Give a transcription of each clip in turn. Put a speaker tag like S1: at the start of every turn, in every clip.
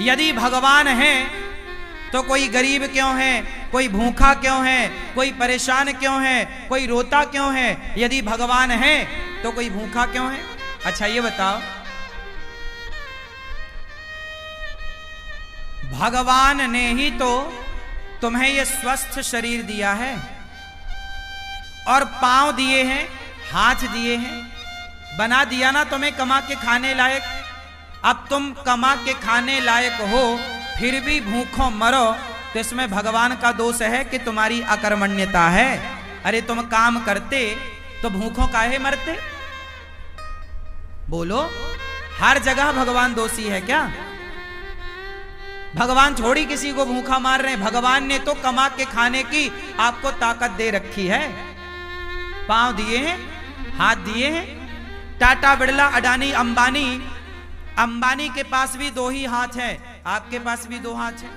S1: यदि भगवान है तो कोई गरीब क्यों है, कोई भूखा क्यों है, कोई परेशान क्यों है, कोई रोता क्यों है? यदि भगवान है तो कोई भूखा क्यों है? अच्छा ये बताओ, भगवान ने ही तो तुम्हें ये स्वस्थ शरीर दिया है और पांव दिए हैं, हाथ दिए हैं, बना दिया ना तुम्हें कमा के खाने लायक। अब तुम कमा के खाने लायक हो फिर भी भूखों मरो तो इसमें भगवान का दोष है कि तुम्हारी अकर्मण्यता है। अरे तुम काम करते तो भूखों काहे मरते? बोलो, हर जगह भगवान दोषी है क्या? भगवान थोड़ी किसी को भूखा मार रहे हैं। भगवान ने तो कमा के खाने की आपको ताकत दे रखी है। पांव दिए हैं, हाथ दिए हैं। टाटा, बिड़ला, अडानी, अंबानी, अंबानी के पास भी दो ही हाथ हैं, आपके पास भी दो हाथ हैं।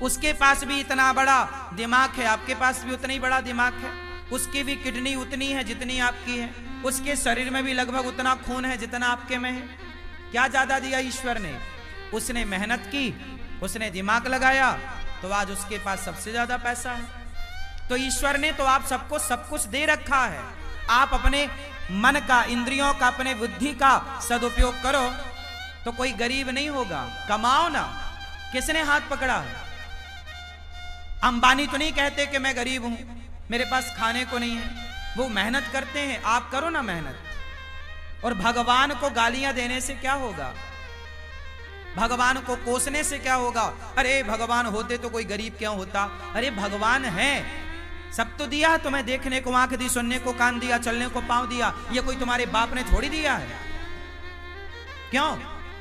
S1: उसके पास भी इतना बड़ा दिमाग है, आपके पास भी उतना ही बड़ा दिमाग है। उसकी भी किडनी उतनी है जितनी आपकी है। उसके शरीर में भी लगभग उतना खून है जितना आपके में है। क्या ज्यादा दिया ईश्वर ने? उसने मेहनत की, उसने दिमाग लगाया, तो आज उसके पास सबसे ज्यादा पैसा है। तो ईश्वर ने तो आप सबको सब कुछ दे रखा है। आप अपने मन का, इंद्रियों का, अपने बुद्धि का सदुपयोग करो तो कोई गरीब नहीं होगा। कमाओ ना। किसने हाथ पकड़ा है? अंबानी तो नहीं कहते कि मैं गरीब हूं, मेरे पास खाने को नहीं है। वो मेहनत करते हैं, आप करो ना मेहनत। और भगवान को गालियां देने से क्या होगा? भगवान को कोसने से क्या होगा? अरे भगवान होते तो कोई गरीब क्यों होता? अरे भगवान है, सब तो दिया तुम्हें। देखने को आंख दी, सुनने को कान दिया, चलने को पांव दिया। ये कोई तुम्हारे बाप ने थोड़ी दिया है। क्यों?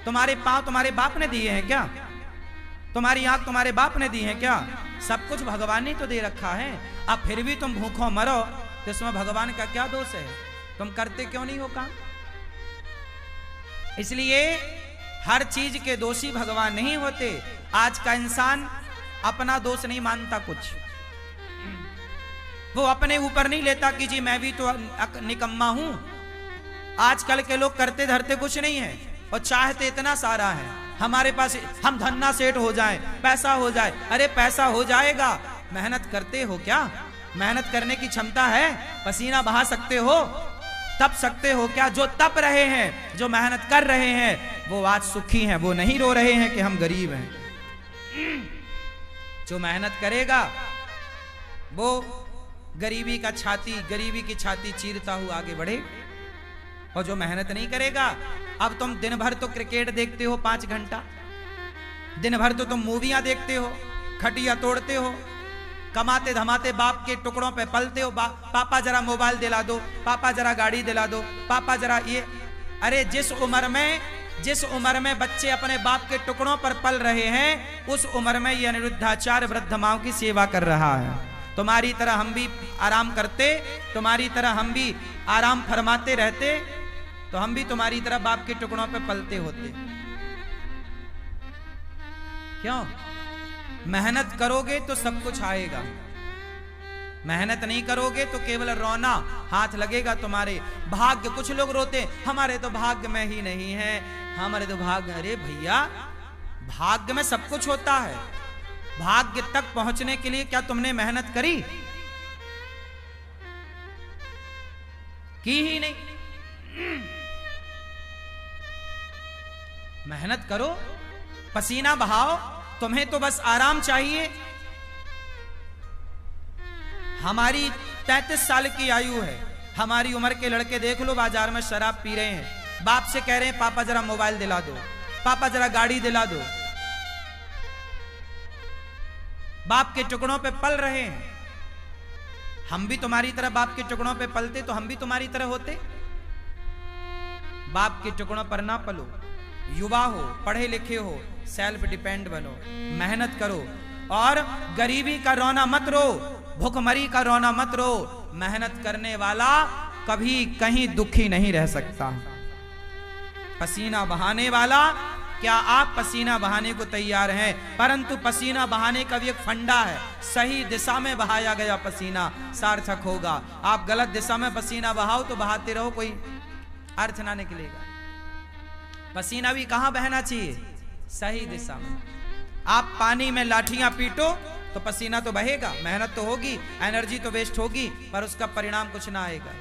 S1: तुम्हारे पांव तुम्हारे बाप ने दिए हैं क्या? तुम्हारी आंख तुम्हारे बाप ने दी है क्या? सब कुछ भगवान ने तो दे रखा है। अब फिर भी तुम भूखों मरो तो इसमें भगवान का क्या दोष है? तुम करते क्यों नहीं हो काम? इसलिए हर चीज के दोषी भगवान नहीं होते। आज का इंसान अपना दोष नहीं मानता कुछ। वो अपने ऊपर नहीं लेता कि जी मैं भी तो निकम्मा हूं। आजकल के लोग करते धरते कुछ नहीं है और चाहते इतना सारा है। हमारे पास हम धन्ना सेठ हो जाएं, पैसा हो जाए। अरे पैसा हो जाएगा, मेहनत करते हो क्या? मेहनत करने की क्षमता है? पसीना बहा सकते हो? तप सकते हो क्या? जो तप रहे हैं, जो मेहनत कर रहे हैं, वो आज सुखी हैं। वो नहीं रो रहे हैं कि हम गरीब हैं। जो मेहनत करेगा वो गरीबी की छाती चीरता हुआ आगे बढ़े। और जो मेहनत नहीं करेगा, अब तुम दिन भर तो क्रिकेट देखते हो 5 घंटा, दिन भर तो तुम मूवियां देखते हो, खटिया तोड़ते हो, कमाते धमाते बाप के टुकड़ों पे पलते हो। पापा जरा मोबाइल दिला दो, पापा जरा गाड़ी दिला दो, पापा जरा ये। अरे जिस उम्र में बच्चे अपने बाप के टुकड़ों पर पल रहे हैं, उस उम्र में ये अनिरुद्धाचार्य वृद्ध माओ की सेवा कर रहा है। तुम्हारी तरह हम भी आराम करते, तुम्हारी तरह हम भी आराम फरमाते रहते, तो हम भी तुम्हारी तरह बाप के टुकड़ों पे पलते होते। क्यों? मेहनत करोगे तो सब कुछ आएगा। मेहनत नहीं करोगे तो केवल रोना हाथ लगेगा तुम्हारे। भाग्य, कुछ लोग रोते हमारे तो भाग्य में ही नहीं है, हमारे तो भाग्य। अरे भैया, भाग्य में सब कुछ होता है। भाग्य तक पहुंचने के लिए क्या तुमने मेहनत करी? की ही नहीं। मेहनत करो, पसीना बहाओ। तुम्हें तो बस आराम चाहिए। हमारी 33 साल की आयु है। हमारी उम्र के लड़के देख लो, बाजार में शराब पी रहे हैं, बाप से कह रहे हैं पापा जरा मोबाइल दिला दो, पापा जरा गाड़ी दिला दो। बाप के टुकड़ों पे पल रहे हैं। हम भी तुम्हारी तरह बाप के टुकड़ों पे पलते तो हम भी तुम्हारी तरह होते। बाप के टुकड़ों पर ना पलो। युवा हो, पढ़े लिखे हो, सेल्फ डिपेंड बनो, मेहनत करो और गरीबी का रोना मत रो, भूखमरी का रोना मत रो। मेहनत करने वाला कभी कहीं दुखी नहीं रह सकता। पसीना बहाने वाला, क्या आप पसीना बहाने को तैयार हैं? परंतु पसीना बहाने का भी एक फंडा है। सही दिशा में बहाया गया पसीना सार्थक होगा। आप गलत दिशा में पसीना बहाओ तो बहाते रहो, कोई अर्थ ना निकलेगा। पसीना भी कहां बहना चाहिए? सही दिशा में। आप पानी में लाठियां पीटो तो पसीना तो बहेगा, मेहनत तो होगी, एनर्जी तो वेस्ट होगी, पर उसका परिणाम कुछ ना आएगा।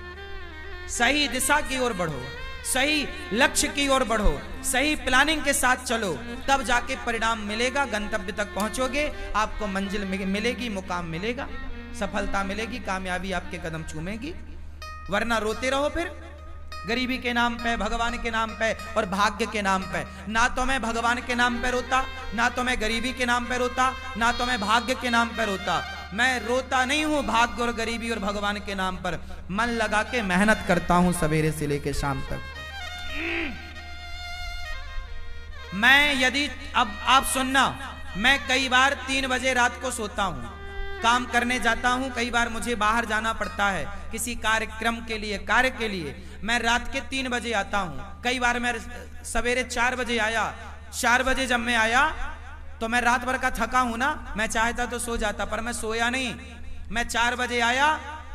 S1: सही दिशा की ओर बढ़ो, सही लक्ष्य की ओर बढ़ो, सही प्लानिंग के साथ चलो, तब जाके परिणाम मिलेगा, गंतव्य तक पहुंचोगे, आपको मंजिल मिलेगी, मुकाम मिलेगा, सफलता मिलेगी, कामयाबी आपके कदम चूमेगी। वरना रोते रहो फिर गरीबी के नाम पे, भगवान के नाम पे और भाग्य के नाम पे। ना तो मैं भगवान के नाम पे रोता, ना तो मैं गरीबी के नाम पे रोता, ना तो मैं भाग्य के नाम पे रोता। मैं रोता नहीं हूं भाग्य और गरीबी और भगवान के नाम पर, मन लगा के मेहनत करता हूं सवेरे से लेके शाम तक। मैं यदि अब आप सुनना, मैं कई बार 3 बजे रात को सोता हूं, काम करने जाता हूं, कई बार मुझे बाहर जाना पड़ता है किसी कार्यक्रम के लिए, कार्य के लिए, मैं रात के 3 बजे आता हूं। कई बार मैं सवेरे 4 बजे आया, 4 बजे जब मैं आया तो मैं रात भर का थका हूं ना, मैं चाहता तो सो जाता, पर मैं सोया नहीं। मैं 4 बजे आया,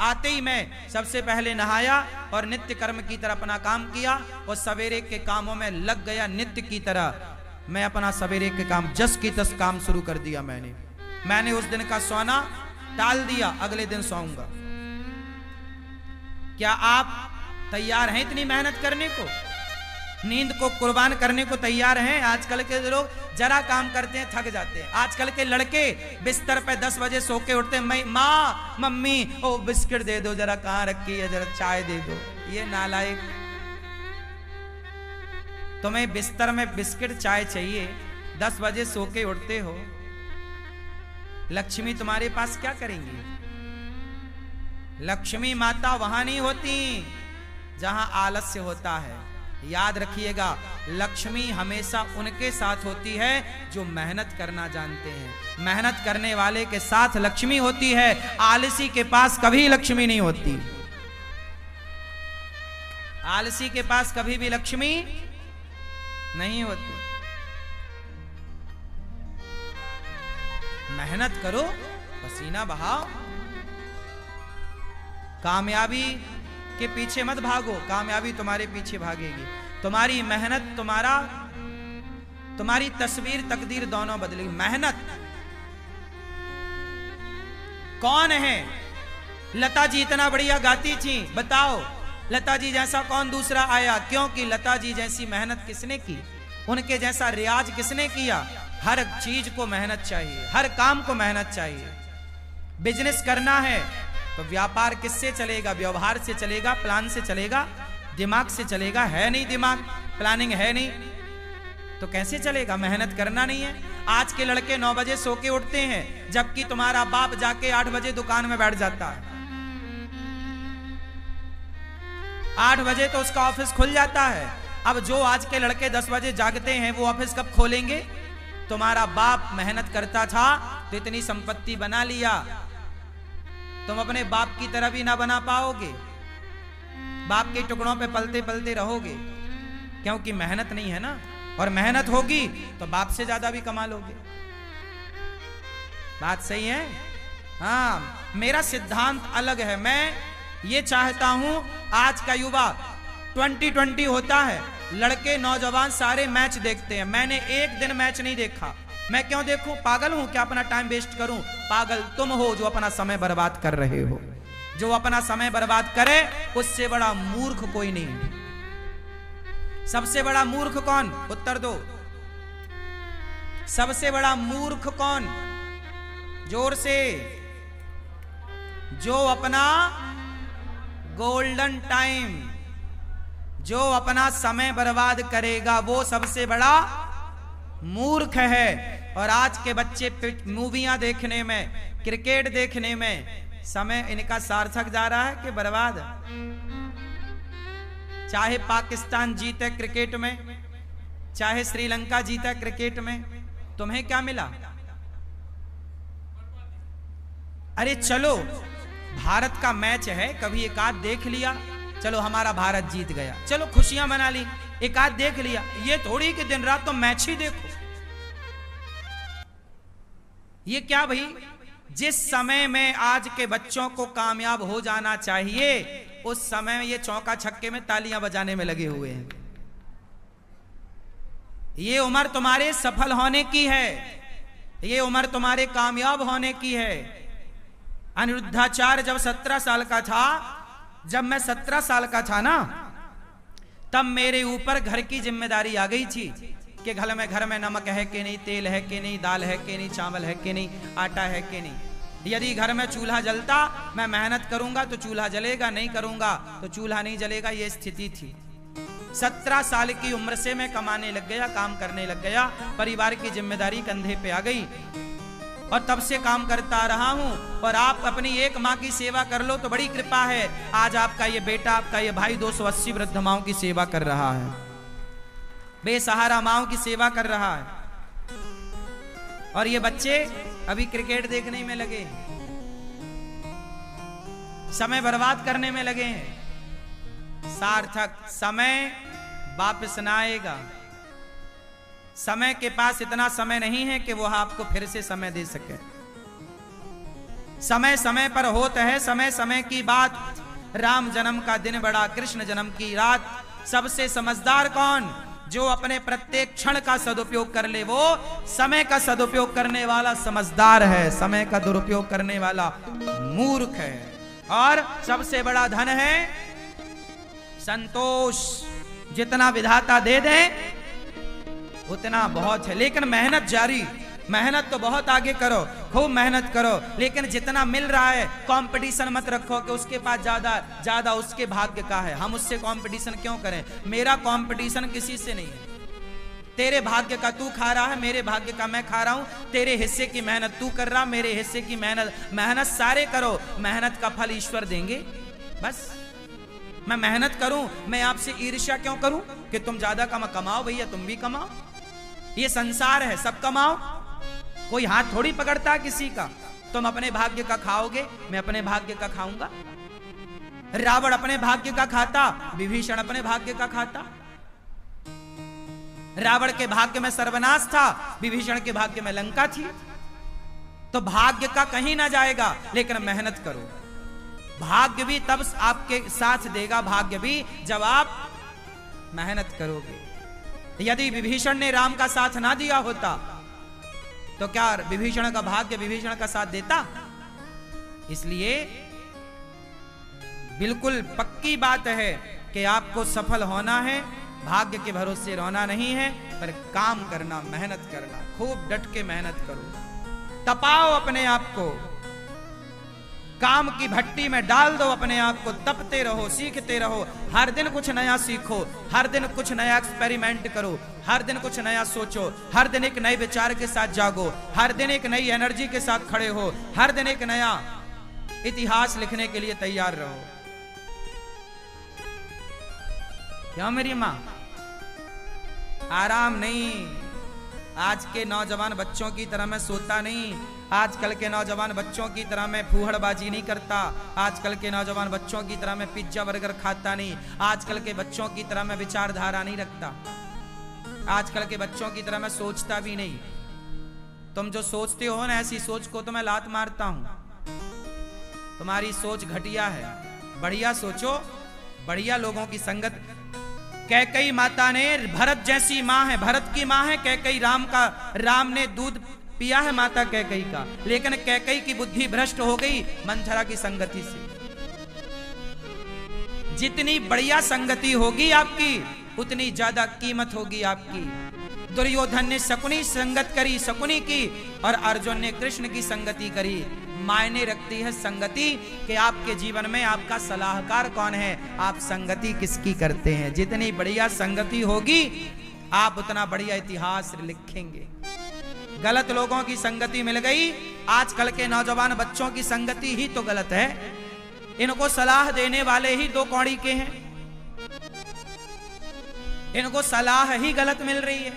S1: आते ही मैं सबसे पहले नहाया और नित्य कर्म की तरह अपना काम किया और सवेरे के कामों में लग गया। नित्य की तरह मैं अपना सवेरे के काम जस की तस काम शुरू कर दिया। मैंने उस दिन का सोना टाल दिया, अगले दिन सोऊंगा। क्या आप तैयार हैं इतनी मेहनत करने को, नींद को कुर्बान करने को तैयार हैं? आजकल के लोग जरा काम करते हैं थक जाते हैं। आजकल के लड़के बिस्तर पे 10 बजे सो के उठते हैं, माँ मम्मी ओ बिस्किट दे दो, जरा कहाँ रखी है, जरा चाय दे दो। ये नालायक, तुम्हें बिस्तर में बिस्किट चाय चाहिए, 10 बजे सो के उठते हो। लक्ष्मी तुम्हारे पास क्या करेंगी? लक्ष्मी माता वहां नहीं होती जहां आलस्य होता है। याद रखिएगा, लक्ष्मी हमेशा उनके साथ होती है जो मेहनत करना जानते हैं। मेहनत करने वाले के साथ लक्ष्मी होती है, आलसी के पास कभी लक्ष्मी नहीं होती। आलसी के पास कभी भी लक्ष्मी नहीं होती। मेहनत करो, पसीना बहाओ, कामयाबी के पीछे मत भागो, कामयाबी तुम्हारे पीछे भागेगी। तुम्हारी मेहनत तुम्हारी तस्वीर तकदीर दोनों बदलेगी। मेहनत कौन है? लता जी इतना बढ़िया गाती थी, बताओ लता जी जैसा कौन दूसरा आया? क्योंकि लता जी जैसी मेहनत किसने की, उनके जैसा रियाज किसने किया? हर चीज को मेहनत चाहिए, हर काम को मेहनत चाहिए। बिजनेस करना है तो व्यापार किससे चलेगा? व्यवहार से चलेगा, प्लान से चलेगा, दिमाग से चलेगा। है नहीं दिमाग, प्लानिंग है नहीं, तो कैसे चलेगा? मेहनत करना नहीं है। आज के लड़के 9 बजे सो के उठते हैं, जबकि तुम्हारा बाप जाके 8 बजे दुकान में बैठ जाता है। 8 बजे तो उसका ऑफिस खुल जाता है। अब जो आज के लड़के 10 बजे जागते हैं, वो ऑफिस कब खोलेंगे? तुम्हारा बाप मेहनत करता था तो इतनी संपत्ति बना लिया, तुम अपने बाप की तरह भी ना बना पाओगे। बाप के टुकड़ों पे पलते पलते रहोगे, क्योंकि मेहनत नहीं है ना। और मेहनत होगी तो बाप से ज्यादा भी कमा लोगे। बात सही है? हाँ, मेरा सिद्धांत अलग है। मैं ये चाहता हूं आज का युवा 2020 होता है, लड़के नौजवान सारे मैच देखते हैं। मैंने एक दिन मैच नहीं देखा। मैं क्यों देखूं? पागल हूं क्या अपना टाइम वेस्ट करूं? पागल तुम हो जो अपना समय बर्बाद कर रहे हो। जो अपना समय बर्बाद करे उससे बड़ा मूर्ख कोई नहीं। सबसे बड़ा मूर्ख कौन? उत्तर दो। सबसे बड़ा मूर्ख कौन? जोर से। जो अपना गोल्डन टाइम, जो अपना समय बर्बाद करेगा, वो सबसे बड़ा मूर्ख है। और आज के बच्चे मूवियां देखने में, क्रिकेट देखने में समय इनका सार्थक जा रहा है कि बर्बाद? चाहे पाकिस्तान जीते क्रिकेट में, चाहे श्रीलंका जीता क्रिकेट में, तुम्हें क्या मिला? अरे चलो, भारत का मैच है, कभी एक आध देख लिया, चलो हमारा भारत जीत गया, चलो खुशियां मना ली, एक आध देख लिया। ये थोड़ी कि दिन रात तो मैच ही देखो। ये क्या भाई? जिस समय में आज के बच्चों को कामयाब हो जाना चाहिए, उस समय में ये चौका छक्के में तालियां बजाने में लगे हुए हैं। ये उम्र तुम्हारे सफल होने की है, ये उम्र तुम्हारे कामयाब होने की है। अनिरुद्धाचार्य जब 17 साल का था, जब मैं 17 साल का था ना, तब मेरे ऊपर घर की जिम्मेदारी आ गई थी कि घर में नमक है कि नहीं, तेल है कि नहीं, दाल है कि नहीं, चावल है कि नहीं, आटा है कि नहीं। यदि घर में चूल्हा जलता, मैं मेहनत करूंगा तो चूल्हा जलेगा, नहीं करूंगा तो चूल्हा नहीं जलेगा, ये स्थिति थी। 17 साल की उम्र से मैं कमाने लग गया, काम करने लग गया, परिवार की जिम्मेदारी कंधे पे आ गई और तब से काम करता रहा हूं। और आप अपनी एक माँ की सेवा कर लो तो बड़ी कृपा है। आज आपका ये बेटा, आपका ये भाई 280 वृद्ध माओं की सेवा कर रहा है, बेसहारा माओं की सेवा कर रहा है। और ये बच्चे अभी क्रिकेट देखने में लगे, समय बर्बाद करने में लगे हैं। सार्थक समय वापस ना आएगा। समय के पास इतना समय नहीं है कि वो आपको फिर से समय दे सके। समय समय पर होता है, समय समय की बात। राम जन्म का दिन बड़ा, कृष्ण जन्म की रात। सबसे समझदार कौन? जो अपने प्रत्येक क्षण का सदुपयोग कर ले, वो समय का सदुपयोग करने वाला समझदार है। समय का दुरुपयोग करने वाला मूर्ख है। और सबसे बड़ा धन है संतोष। जितना विधाता दे दे उतना बहुत है, लेकिन मेहनत जारी। मेहनत तो बहुत आगे करो, खूब मेहनत करो, लेकिन जितना मिल रहा है कंपटीशन मत रखो कि उसके पास ज्यादा उसके भाग्य का है, हम उससे कंपटीशन क्यों करें। मेरा कंपटीशन किसी से नहीं है। तेरे भाग्य का तू खा रहा है, मेरे भाग्य का मैं खा रहा हूं। तेरे हिस्से की मेहनत तू कर रहा, मेरे हिस्से की मेहनत सारे करो। मेहनत का फल ईश्वर देंगे। बस मैं मेहनत करूं, मैं आपसे ईर्ष्या क्यों करूं कि तुम ज्यादा कमाओ। भैया तुम भी कमाओ, ये संसार है, सब कमाओ। कोई हाथ थोड़ी पकड़ता किसी का। तुम अपने भाग्य का खाओगे, मैं अपने भाग्य का खाऊंगा। रावण अपने भाग्य का खाता, विभीषण अपने भाग्य का खाता। रावण के भाग्य में सर्वनाश था, विभीषण के भाग्य में लंका थी। तो भाग्य का कहीं ना जाएगा, लेकिन मेहनत करो। भाग्य भी तब आपके साथ देगा, भाग्य भी जब आप मेहनत करोगे। यदि विभीषण ने राम का साथ ना दिया होता तो क्या विभीषण का भाग्य विभीषण का साथ देता? इसलिए बिल्कुल पक्की बात है कि आपको सफल होना है, भाग्य के भरोसे रहना नहीं है, पर काम करना, मेहनत करना। खूब डट के मेहनत करो, तपाओ अपने आप को, काम की भट्टी में डाल दो अपने आप को, तपते रहो, सीखते रहो। हर दिन कुछ नया सीखो, हर दिन कुछ नया एक्सपेरिमेंट करो, हर दिन कुछ नया सोचो, हर दिन एक नए विचार के साथ जागो, हर दिन एक नई एनर्जी के साथ खड़े हो, हर दिन एक नया इतिहास लिखने के लिए तैयार रहो। क्यों मेरी मां? आराम नहीं। आज के नौजवान बच्चों की तरह मैं सोता नहीं, आजकल के नौजवान बच्चों की तरह मैं फूहड़बाजी नहीं करता, आजकल के नौजवान बच्चों की तरह मैं पिज्जा बर्गर खाता नहीं, आजकल के बच्चों की तरह मैं विचारधारा नहीं रखता, आजकल के बच्चों की तरह मैं सोचता भी नहीं। तुम जो सोचते हो ना, ऐसी सोच को तो मैं लात मारता हूं। तुम्हारी सोच घटिया है, बढ़िया सोचो, बढ़िया लोगों की संगत। कैकई माता ने, भरत जैसी माँ है, भरत की माँ है कैकई, राम ने दूध पिया है माता कैकई का, लेकिन कैकई की बुद्धि भ्रष्ट हो गई मंथरा की संगति से। जितनी बढ़िया संगति होगी आपकी, उतनी ज्यादा कीमत होगी आपकी। दुर्योधन ने शकुनी संगत करी, शकुनी की, और अर्जुन ने कृष्ण की संगति करी। मायने रखती है संगति कि आपके जीवन में आपका सलाहकार कौन है, आप संगति किसकी करते हैं। जितनी बढ़िया संगति होगी, आप उतना बढ़िया इतिहास लिखेंगे। गलत लोगों की संगति मिल गई। आजकल के नौजवान बच्चों की संगति ही तो गलत है, इनको सलाह देने वाले ही दो कौड़ी के हैं, इनको सलाह ही गलत मिल रही है,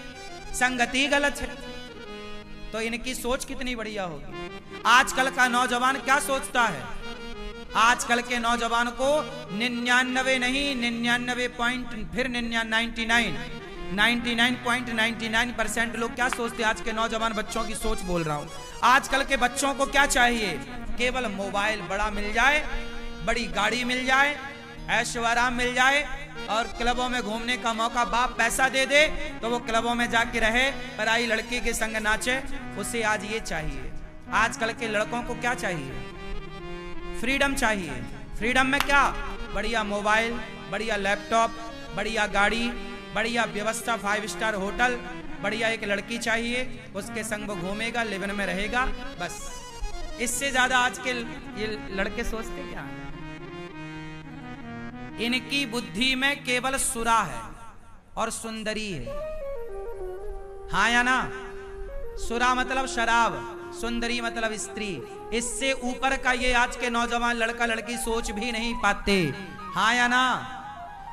S1: संगति गलत है, तो इनकी सोच कितनी बढ़िया होगी। आजकल का नौजवान क्या सोचता है? आजकल के नौजवान को 99 नहीं, 99 पॉइंट, फिर 99.99% लोग क्या सोचते हैं? आज के नौजवान बच्चों की सोच बोल रहा हूं। आजकल के बच्चों को क्या चाहिए? केवल मोबाइल बड़ा मिल जाए, बड़ी गाड़ी मिल जाए, ऐशो आराम मिल जाए और क्लबों में घूमने का मौका, बाप पैसा दे दे तो वो क्लबों में जाके रहे, पराई लड़की के संग नाचे, उसे आज ये चाहिए। आजकल के लड़कों को क्या चाहिए? फ्रीडम चाहिए। फ्रीडम में क्या? बढ़िया मोबाइल, बढ़िया लैपटॉप, बढ़िया गाड़ी, बढ़िया व्यवस्था, 5 स्टार होटल, बढ़िया एक लड़की चाहिए, उसके संग वो घूमेगा, लिवन में रहेगा, बस। इससे ज्यादा आज के ये लड़के सोचते क्या है? इनकी बुद्धि में केवल सुरा है और सुंदरी है। हाँ या ना? सुरा मतलब शराब, सुंदरी मतलब स्त्री। इससे ऊपर का ये आज के नौजवान लड़का लड़की सोच भी नहीं पाते। हाँ या ना?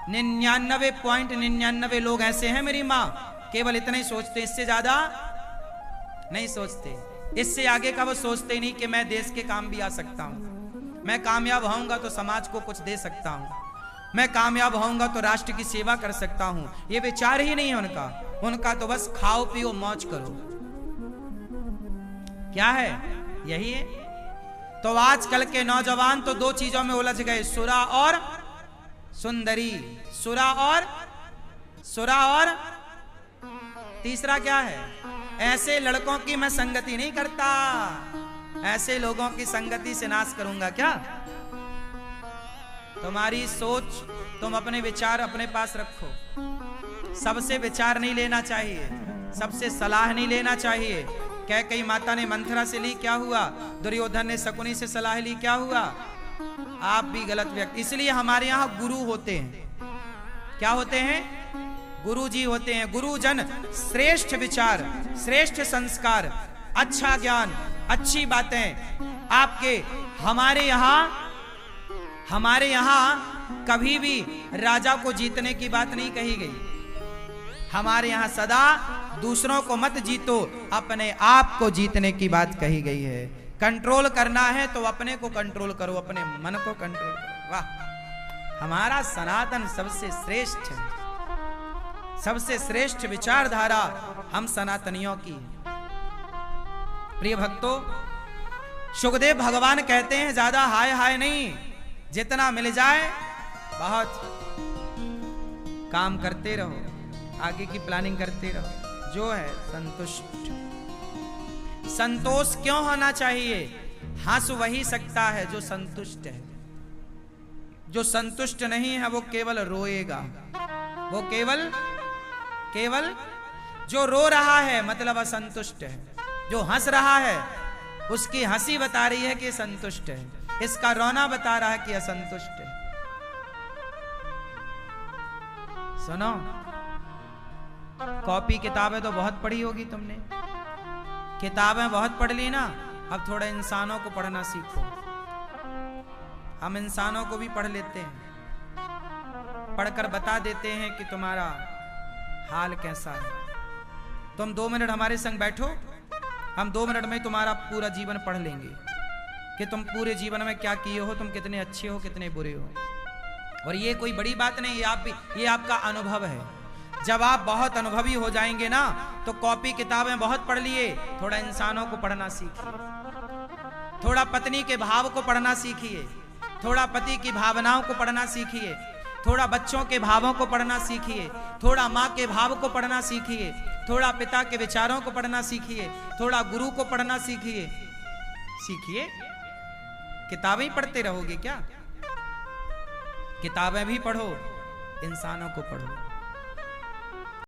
S1: 99.99 लोग ऐसे हैं मेरी माँ, केवल इतना ही सोचते, इससे ज्यादा नहीं सोचते। इससे आगे का वो सोचते ही नहीं कि मैं देश के काम भी आ सकता हूं, मैं कामयाब होऊंगा तो समाज को कुछ दे सकता हूं, मैं कामयाब होऊंगा तो राष्ट्र की सेवा कर सकता हूं। ये विचार ही नहीं है उनका। उनका तो बस खाओ पियो मौज करो। क्या है? यही है। तो आजकल के नौजवान तो 2 चीजों में उलझ गए, सुरा और सुंदरी। सुरा और तीसरा क्या है? ऐसे लड़कों की मैं संगति नहीं करता, ऐसे लोगों की संगति से नाश करूंगा क्या? तुम्हारी सोच, तुम अपने विचार अपने पास रखो। सबसे विचार नहीं लेना चाहिए, सबसे सलाह नहीं लेना चाहिए। कैकेयी माता ने मंथरा से ली, क्या हुआ? दुर्योधन ने शकुनी से सलाह ली, क्या हुआ? आप भी गलत व्यक्ति। इसलिए हमारे यहाँ गुरु होते हैं। क्या होते हैं? गुरु जी होते हैं। गुरुजन श्रेष्ठ विचार, श्रेष्ठ संस्कार, अच्छा ज्ञान, अच्छी बातें आपके। हमारे यहाँ कभी भी राजा को जीतने की बात नहीं कही गई। हमारे यहाँ सदा दूसरों को मत जीतो, अपने आप को जीतने की बात कही गई है। कंट्रोल करना है तो अपने को कंट्रोल करो, अपने मन को कंट्रोल करो। वाह, हमारा सनातन सबसे श्रेष्ठ है, सबसे श्रेष्ठ विचारधारा हम सनातनियों की है। प्रिय भक्तों, सुखदेव भगवान कहते हैं ज्यादा हाय हाय नहीं, जितना मिल जाए बहुत। काम करते रहो, आगे की प्लानिंग करते रहो, जो है संतुष्ट। संतोष क्यों होना चाहिए? हंस वही सकता है जो संतुष्ट है। जो संतुष्ट नहीं है वो केवल रोएगा। वो केवल जो रो रहा है मतलब असंतुष्ट है, जो हंस रहा है उसकी हंसी बता रही है कि संतुष्ट है, इसका रोना बता रहा है कि असंतुष्ट है। सुनो, कॉपी किताबें तो बहुत पढ़ी होगी तुमने, किताबें बहुत पढ़ ली ना, अब थोड़ा इंसानों को पढ़ना सीखो। हम इंसानों को भी पढ़ लेते हैं, पढ़कर बता देते हैं कि तुम्हारा हाल कैसा है। तुम 2 मिनट हमारे संग बैठो, हम 2 मिनट में तुम्हारा पूरा जीवन पढ़ लेंगे कि तुम पूरे जीवन में क्या किए हो, तुम कितने अच्छे हो, कितने बुरे हो। और ये कोई बड़ी बात नहीं, ये आपका अनुभव है। जब आप बहुत अनुभवी हो जाएंगे ना, तो कॉपी किताबें बहुत पढ़ लिए, थोड़ा इंसानों को पढ़ना सीखिए, थोड़ा पत्नी के भाव को पढ़ना सीखिए, थोड़ा पति की भावनाओं को पढ़ना सीखिए, थोड़ा बच्चों के भावों को पढ़ना सीखिए, थोड़ा माँ के भाव को पढ़ना सीखिए, थोड़ा पिता के विचारों को पढ़ना सीखिए, थोड़ा गुरु को पढ़ना सीखिए। किताबें ही पढ़ते रहोगे क्या? किताबें भी पढ़ो, इंसानों को पढ़ो।